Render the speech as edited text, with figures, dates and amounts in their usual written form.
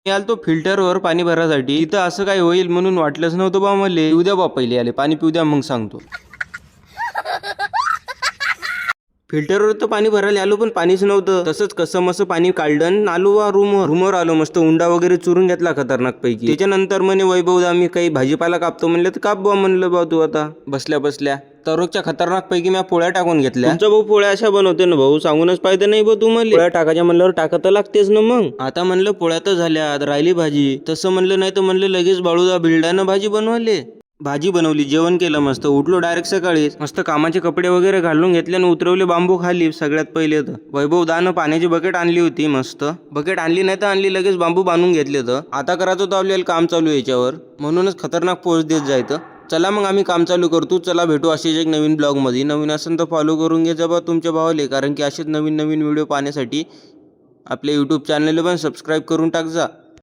मी आलतो फिल्टरवर पाणी भरायसाठी. तिथं असं काय होईल म्हणून वाटलंच नव्हतं बा मला. पिऊ द्या बा पहिले आले पाणी पिऊ द्या मग सांगतो. फिल्टरवर तर पाणी भरायला आलो पण पाणीच नव्हतं. तसंच कसं मस्त पाणी काढलं आलो वा रूमवर आलो. मस्त उंडा वगैरे चुरून घेतला खतरनाक पैकी. त्याच्यानंतर म्हणे वैभव दा मी काही भाजीपाला कापतो म्हणलं तर काप बा म्हणलं बा तू आता बसल्या बसल्या. तरोगच्या खतरनाक पैकी मी पोळ्या टाकून घेतल्या. तुमचा भाऊ पोळ्या अशा बनवते ना भाऊ, सांगूनच पाहिजे नाही भाऊ तुम्हाला. पोळ्या टाकायच्या म्हणल्यावर टाकत लागतेच ना मग. आता म्हणलं पोळ्या तर झाल्या, राहिली भाजी. तसं म्हणलं नाही तर म्हणलं लगेच बाळूदा बिल्डानं भाजी बनवली. भाजी बनवली, जेवण केलं मस्त. उठलो डायरेक्ट सकाळी. मस्त कामाचे कपडे वगैरे घालून घेतले आणि उतरवले बांबू खाली. सगळ्यात पहिले तर वैभव दानं पाण्याची बकेट आणली होती. मस्त बकेट आणली नाही तर आणली, लगेच बांबू बांधून घेतले. तर आता करायचं होतं आपल्याला काम चालू याच्यावर, म्हणूनच खतरनाक पोच देत जायचं. चला मग आम्ही काम चालू करतो. चला भेटू असेच एक नवीन ब्लॉगमध्ये. नवीन असेल तर फॉलो करून घे बा तुमच्या भावाले, कारण की असेच नवीन नवीन व्हिडिओ पाहण्यासाठी आपल्या यूट्यूब चॅनलला पण सबस्क्राईब करून टाक जा.